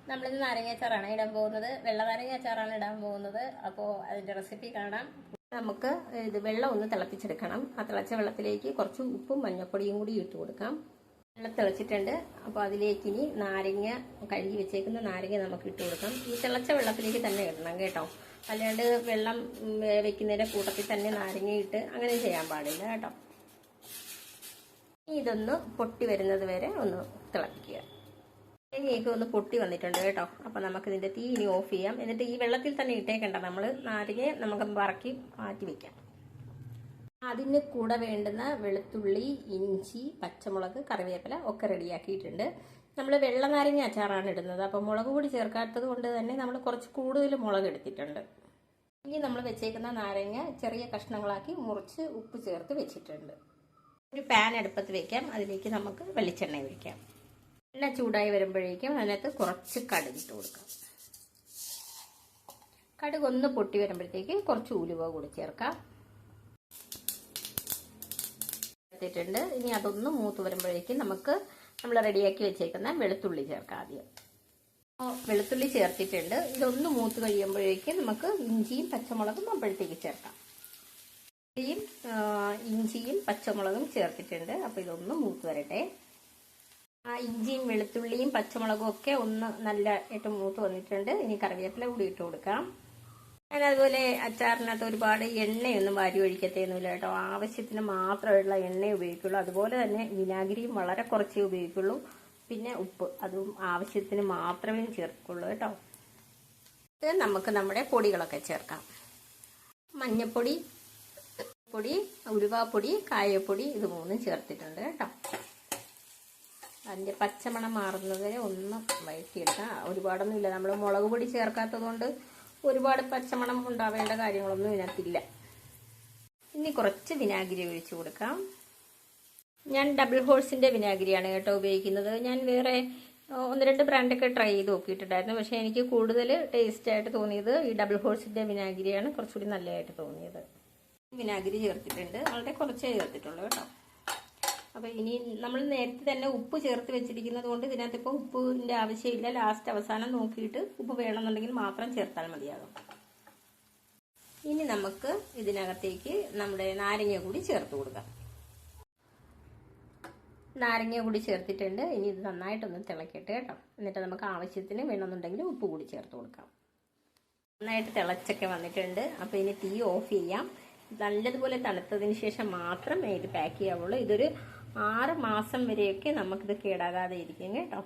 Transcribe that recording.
നമ്മളിന്ന് നാരങ്ങാച്ചാറാണ് ഇടാൻ പോകുന്നത്. വെള്ള നാരങ്ങാച്ചാറാണ് ഇടാൻ പോകുന്നത്. അപ്പോൾ അതിൻ്റെ റെസിപ്പി കാണാം. നമുക്ക് ഇത് വെള്ളം ഒന്ന് തിളപ്പിച്ചെടുക്കണം. ആ തിളച്ച വെള്ളത്തിലേക്ക് കുറച്ച് ഉപ്പും മഞ്ഞൾപ്പൊടിയും കൂടി ഇട്ട് കൊടുക്കാം. വെള്ളം തിളച്ചിട്ടുണ്ട്. അപ്പോൾ അതിലേക്ക് ഇനി നാരങ്ങ, കഴുകി വെച്ചേക്കുന്ന നാരങ്ങ നമുക്ക് ഇട്ട് കൊടുക്കാം. ഈ തിളച്ച വെള്ളത്തിലേക്ക് തന്നെ ഇടണം കേട്ടോ. അല്ലാണ്ട് വെള്ളം വെക്കുന്നതിൻ്റെ കൂട്ടത്തിൽ തന്നെ നാരങ്ങ ഇട്ട് അങ്ങനെ ചെയ്യാൻ പാടില്ല കേട്ടോ. ഇതൊന്ന് പൊട്ടി വരുന്നത് വരെ ഒന്ന് തിളപ്പിക്കുക. തേങ്ങയൊക്കെ ഒന്ന് പൊട്ടി വന്നിട്ടുണ്ട് കേട്ടോ. അപ്പം നമുക്കിതിൻ്റെ തീ ഇനി ഓഫ് ചെയ്യാം. എന്നിട്ട് ഈ വെള്ളത്തിൽ തന്നെ ഇട്ടേക്കണ്ട, നമ്മൾ നാരങ്ങയെ നമുക്ക് വറക്കി മാറ്റി വെക്കാം. അതിന് കൂടെ വേണ്ടുന്ന വെളുത്തുള്ളി, ഇഞ്ചി, പച്ചമുളക്, കറിവേപ്പില ഒക്കെ റെഡിയാക്കിയിട്ടുണ്ട്. നമ്മൾ വെള്ള നാരങ്ങ അച്ചാറാണ് ഇടുന്നത്. അപ്പം മുളക് പൊടി ചേർക്കാത്തത് കൊണ്ട് തന്നെ നമ്മൾ കുറച്ച് കൂടുതൽ മുളക് എടുത്തിട്ടുണ്ട്. ഇനി നമ്മൾ വെച്ചേക്കുന്ന നാരങ്ങ ചെറിയ കഷ്ണങ്ങളാക്കി മുറിച്ച് ഉപ്പ് ചേർത്ത് വെച്ചിട്ടുണ്ട്. ഒരു പാൻ അടുപ്പത്ത് വയ്ക്കാം. അതിലേക്ക് നമുക്ക് വെളിച്ചെണ്ണ ഒഴിക്കാം. എണ്ണ ചൂടായി വരുമ്പോഴേക്കും അതിനകത്ത് കുറച്ച് കടുകിട്ട് കൊടുക്കാം. കടുക് ഒന്ന് പൊട്ടി വരുമ്പോഴത്തേക്ക് കുറച്ച് ഉലുവ കൂടി ചേർക്കാം. എടുത്തിട്ടുണ്ട്. ഇനി അതൊന്ന് മൂത്ത് വരുമ്പോഴേക്കും നമുക്ക് നമ്മൾ റെഡിയാക്കി വെച്ചേക്കുന്ന വെളുത്തുള്ളി ചേർക്കാം. ആദ്യം വെളുത്തുള്ളി ചേർത്തിട്ടുണ്ട്. ഇതൊന്ന് മൂത്ത് കഴിയുമ്പോഴേക്കും നമുക്ക് ഇഞ്ചിയും പച്ചമുളകും അപ്പോഴത്തേക്ക് ചേർക്കാം. ഇഞ്ചിയും പച്ചമുളകും ചേർത്തിട്ടുണ്ട്. അപ്പോൾ ഇതൊന്ന് മൂത്ത് വരട്ടെ. ആ ഇഞ്ചിയും വെളുത്തുള്ളിയും പച്ചമുളകും ഒക്കെ ഒന്ന് നല്ലതായിട്ട് മൂത്ത് വന്നിട്ടുണ്ട്. ഇനി കറിവേപ്പില കൂടി ഇട്ട് കൊടുക്കാം. ഞാൻ അതുപോലെ അച്ചാറിനകത്ത് ഒരുപാട് എണ്ണയൊന്നും വാരി ഒഴിക്കത്തേന്നുമില്ല കേട്ടോ. ആവശ്യത്തിന് മാത്രമുള്ള എണ്ണ ഉപയോഗിക്കുള്ളൂ. അതുപോലെ തന്നെ വിനാഗിരിയും വളരെ കുറച്ചേ ഉപയോഗിക്കുള്ളൂ. പിന്നെ ഉപ്പ് അതും ആവശ്യത്തിന് മാത്രമേ ചേർക്കുള്ളൂ കേട്ടോ. ഇത് നമുക്ക് നമ്മുടെ പൊടികളൊക്കെ ചേർക്കാം. മഞ്ഞൾപ്പൊടി, ഉലുവാപ്പൊടി, കായപ്പൊടി, ഇത് മൂന്നും ചേർത്തിട്ടുണ്ട് കേട്ടോ. അതിൻ്റെ പച്ചമണം മാറുന്നത് വരെ ഒന്ന് വഴറ്റിയെടുക്കാം. ഒരുപാടൊന്നുമില്ല, നമ്മൾ മുളക് പൊടി ചേർക്കാത്തത് കൊണ്ട് ഒരുപാട് പച്ചമണം ഉണ്ടാവേണ്ട കാര്യങ്ങളൊന്നും ഇതിനകത്തില്ല. ഇനി കുറച്ച് വിനാഗിരി ഒഴിച്ചു കൊടുക്കാം. ഞാൻ ഡബിൾ ഹോഴ്സിൻ്റെ വിനാഗിരിയാണ് കേട്ടോ ഉപയോഗിക്കുന്നത്. ഞാൻ വേറെ 1-2 ബ്രാൻഡൊക്കെ ട്രൈ ചെയ്ത് നോക്കിയിട്ടുണ്ടായിരുന്നു. പക്ഷേ എനിക്ക് കൂടുതൽ ടേസ്റ്റായിട്ട് തോന്നിയത് ഈ ഡബിൾ ഹോഴ്സിൻ്റെ വിനാഗിരിയാണ് കുറച്ചുകൂടി നല്ലതായിട്ട് തോന്നിയത്. വിനാഗിരി ചേർത്തിട്ടുണ്ട്. വളരെ കുറച്ചേ ചേർത്തിട്ടുള്ളൂ കേട്ടോ. അപ്പോൾ ഇനി നമ്മൾ നേരത്തെ തന്നെ ഉപ്പ് ചേർത്ത് വെച്ചിരിക്കുന്നത് കൊണ്ട് ഇതിനകത്ത് ഇപ്പോൾ ഉപ്പിൻ്റെ ആവശ്യമില്ല. ലാസ്റ്റ് അവസാനം നോക്കിയിട്ട് ഉപ്പ് വേണമെന്നുണ്ടെങ്കിൽ മാത്രം ചേർത്താൽ മതിയാകും. ഇനി നമുക്ക് ഇതിനകത്തേക്ക് നമ്മുടെ നാരങ്ങ കൂടി ചേർത്ത് കൊടുക്കാം. നാരങ്ങ കൂടി ചേർത്തിട്ടുണ്ട്. ഇനി ഇത് നന്നായിട്ടൊന്ന് തിളക്കട്ടെ കേട്ടോ. എന്നിട്ട് നമുക്ക് ആവശ്യത്തിന് വേണമെന്നുണ്ടെങ്കിൽ ഉപ്പ് കൂടി ചേർത്ത് കൊടുക്കാം. നന്നായിട്ട് തിളച്ചൊക്കെ വന്നിട്ടുണ്ട്. അപ്പോൾ ഇനി തീ ഓഫ് ചെയ്യാം. നല്ലതുപോലെ തണുത്തതിന് ശേഷം മാത്രമേ ഇത് പാക്ക് ചെയ്യാവുള്ളൂ. ഇതൊരു 6 മാസം വരെയൊക്കെ നമുക്കിത് കേടാകാതെ ഇരിക്കും കേട്ടോ.